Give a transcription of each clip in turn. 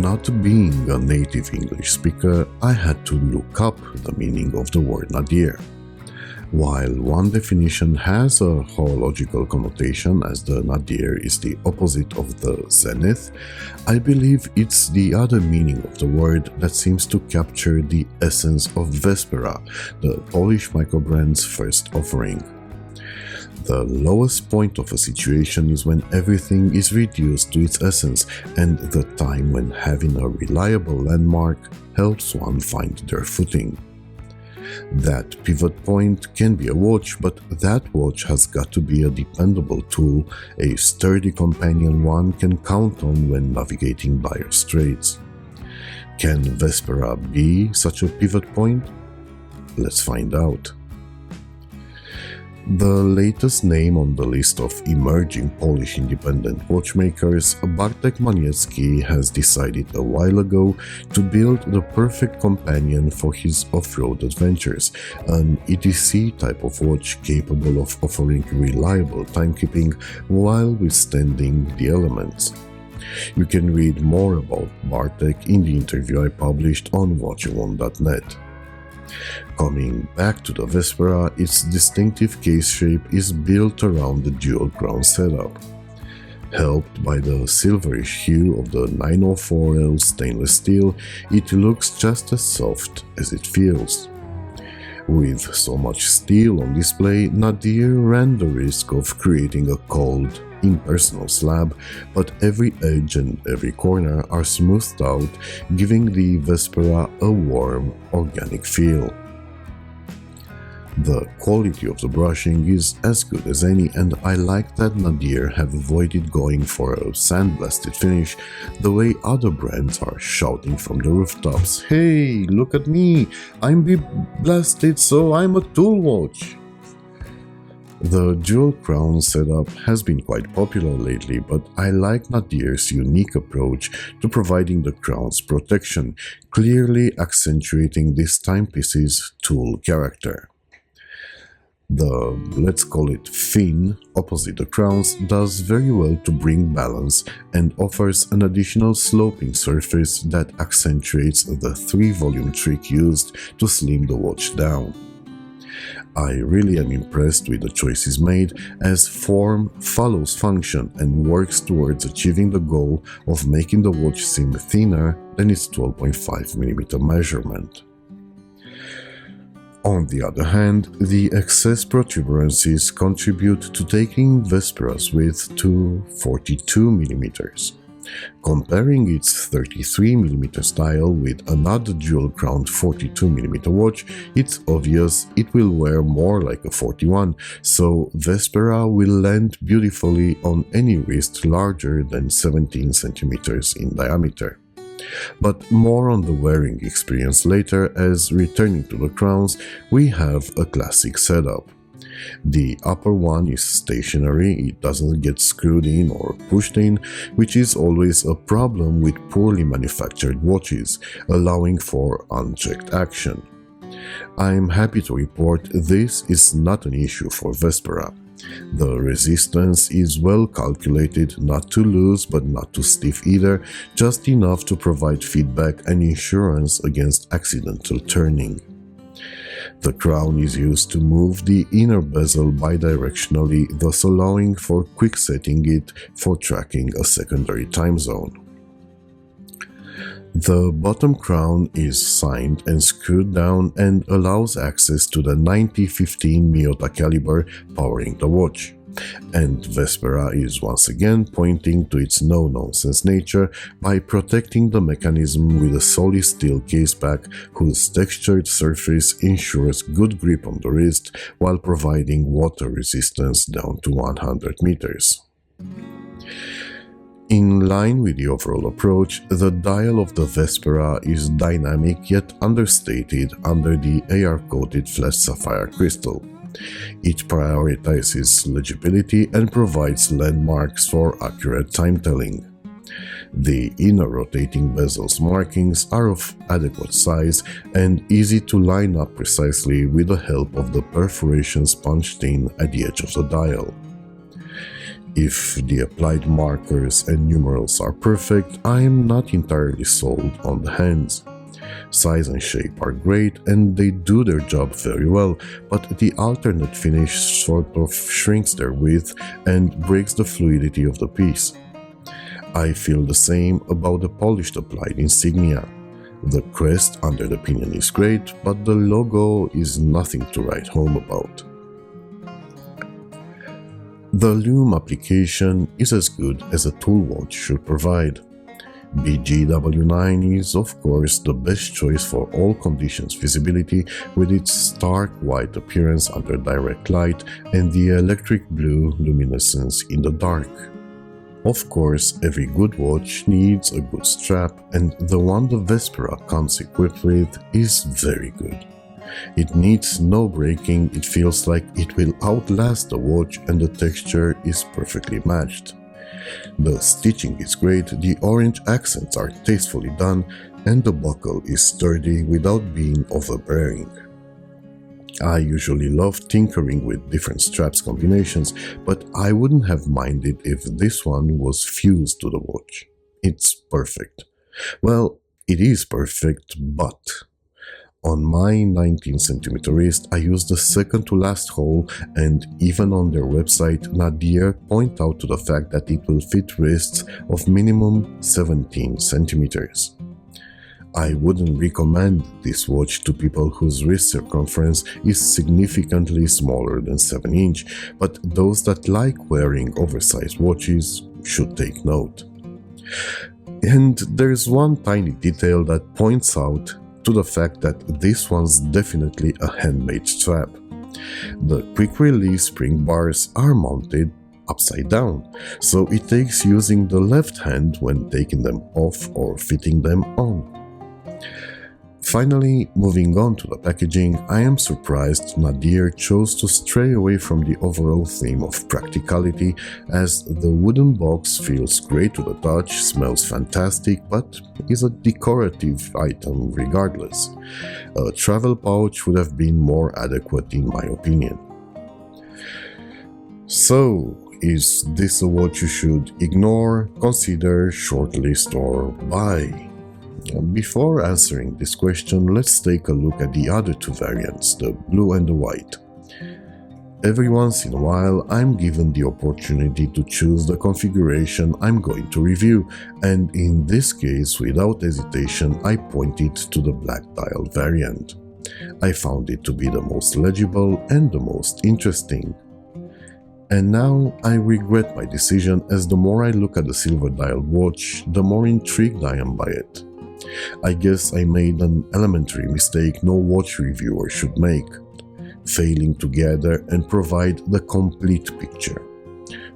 not being a native English speaker, I had to look up the meaning of the word nadir. While one definition has a horological connotation, as the nadir is the opposite of the zenith, I believe it's the other meaning of the word that seems to capture the essence of Vespera, the Polish microbrand's first offering. The lowest point of a situation is when everything is reduced to its essence, and the time when having a reliable landmark helps one find their footing. That pivot point can be a watch, but that watch has got to be a dependable tool, a sturdy companion one can count on when navigating dire straits. Can Vespera be such a pivot point? Let's find out. The latest name on the list of emerging Polish independent watchmakers, Bartek Maniecki, has decided a while ago to build the perfect companion for his off-road adventures, an ETC type of watch capable of offering reliable timekeeping while withstanding the elements. You can read more about Bartek in the interview I published on watchingone.net. Coming back to the Vespera, its distinctive case shape is built around the dual crown setup. Helped by the silverish hue of the 904L stainless steel, it looks just as soft as it feels. With so much steel on display, Nadir ran the risk of creating a cold, impersonal slab, but every edge and every corner are smoothed out, giving the Vespera a warm, organic feel. The quality of the brushing is as good as any, and I like that Nadir have avoided going for a sandblasted finish the way other brands are shouting from the rooftops, "Hey, look at me, I'm blasted, so I'm a tool watch." The dual crown setup has been quite popular lately, but I like Nadir's unique approach to providing the crown's protection, clearly accentuating this timepiece's tool character. The, let's call it fin, opposite the crowns, does very well to bring balance and offers an additional sloping surface that accentuates the 3-volume trick used to slim the watch down. I really am impressed with the choices made, as form follows function and works towards achieving the goal of making the watch seem thinner than its 12.5mm measurement. On the other hand, the excess protuberances contribute to taking Vespera's width to 42mm. Comparing its 33mm style with another dual-crowned 42mm watch, it's obvious it will wear more like a 41, so Vespera will land beautifully on any wrist larger than 17cm in diameter. But more on the wearing experience later, as returning to the crowns, we have a classic setup. The upper one is stationary, it doesn't get screwed in or pushed in, which is always a problem with poorly manufactured watches, allowing for unchecked action. I'm happy to report this is not an issue for Vespera. The resistance is well calculated, not too loose but not too stiff either, just enough to provide feedback and insurance against accidental turning. The crown is used to move the inner bezel bidirectionally, thus allowing for quick setting it for tracking a secondary time zone. The bottom crown is signed and screwed down and allows access to the 9015 Miyota caliber powering the watch. And Vespera is once again pointing to its no-nonsense nature by protecting the mechanism with a solid steel caseback whose textured surface ensures good grip on the wrist while providing water resistance down to 100 meters. In line with the overall approach, the dial of the Vespera is dynamic yet understated under the AR-coated flat sapphire crystal. It prioritizes legibility and provides landmarks for accurate time-telling. The inner rotating bezel's markings are of adequate size and easy to line up precisely with the help of the perforations punched in at the edge of the dial. If the applied markers and numerals are perfect, I am not entirely sold on the hands. Size and shape are great and they do their job very well, but the alternate finish sort of shrinks their width and breaks the fluidity of the piece. I feel the same about the polished applied insignia. The crest under the pinion is great, but the logo is nothing to write home about. The lume application is as good as a tool watch should provide. BGW9 is of course the best choice for all conditions visibility with its stark white appearance under direct light and the electric blue luminescence in the dark. Of course, every good watch needs a good strap, and the one the Vespera comes equipped with is very good. It needs no breaking, it feels like it will outlast the watch, and the texture is perfectly matched. The stitching is great, the orange accents are tastefully done, and the buckle is sturdy without being overbearing. I usually love tinkering with different straps combinations, but I wouldn't have minded if this one was fused to the watch. It's perfect. Well, it is perfect, but on my 19cm wrist I use the second to last hole, and even on their website Nadir point out to the fact that it will fit wrists of minimum 17 centimeters. I wouldn't recommend this watch to people whose wrist circumference is significantly smaller than 7 inch, but those that like wearing oversized watches should take note. And there's one tiny detail that points out to the fact that this one's definitely a handmade strap. The quick release spring bars are mounted upside down, so it takes using the left hand when taking them off or fitting them on. Finally, moving on to the packaging, I am surprised Nadir chose to stray away from the overall theme of practicality, as the wooden box feels great to the touch, smells fantastic, but is a decorative item regardless. A travel pouch would have been more adequate in my opinion. So, is this a watch you should ignore, consider, shortlist, or buy? Before answering this question, let's take a look at the other two variants, the blue and the white. Every once in a while, I'm given the opportunity to choose the configuration I'm going to review, and in this case, without hesitation, I pointed to the black dial variant. I found it to be the most legible and the most interesting. And now I regret my decision, as the more I look at the silver dial watch, the more intrigued I am by it. I guess I made an elementary mistake no watch reviewer should make, failing to gather and provide the complete picture.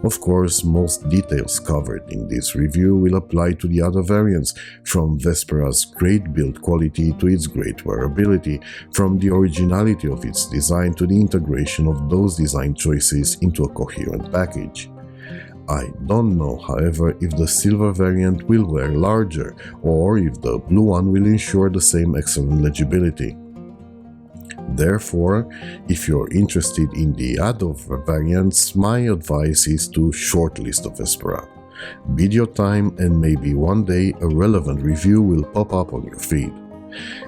Of course, most details covered in this review will apply to the other variants, from Vespera's great build quality to its great wearability, from the originality of its design to the integration of those design choices into a coherent package. I don't know, however, if the silver variant will wear larger, or if the blue one will ensure the same excellent legibility. Therefore, if you're interested in the other variants, my advice is to shortlist the Vespera. Bid your time, and maybe one day a relevant review will pop up on your feed.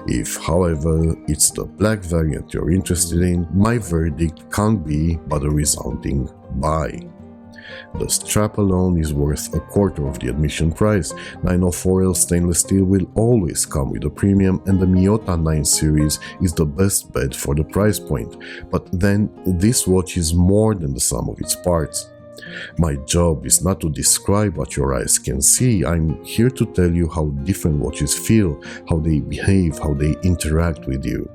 If, however, it's the black variant you're interested in, my verdict can't be but a resounding buy. The strap alone is worth a quarter of the admission price. 904L stainless steel will always come with a premium, and the Miyota 9 series is the best bet for the price point, but then this watch is more than the sum of its parts. My job is not to describe what your eyes can see, I'm here to tell you how different watches feel, how they behave, how they interact with you.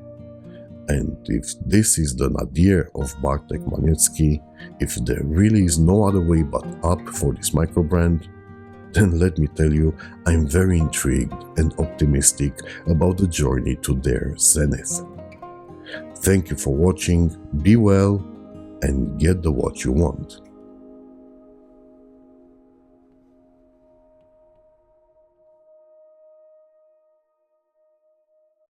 And if this is the Nadir of Bartek Maniecki, if there really is no other way but up for this microbrand, then let me tell you, I'm very intrigued and optimistic about the journey to their zenith. Thank you for watching, be well, and get the watch you want.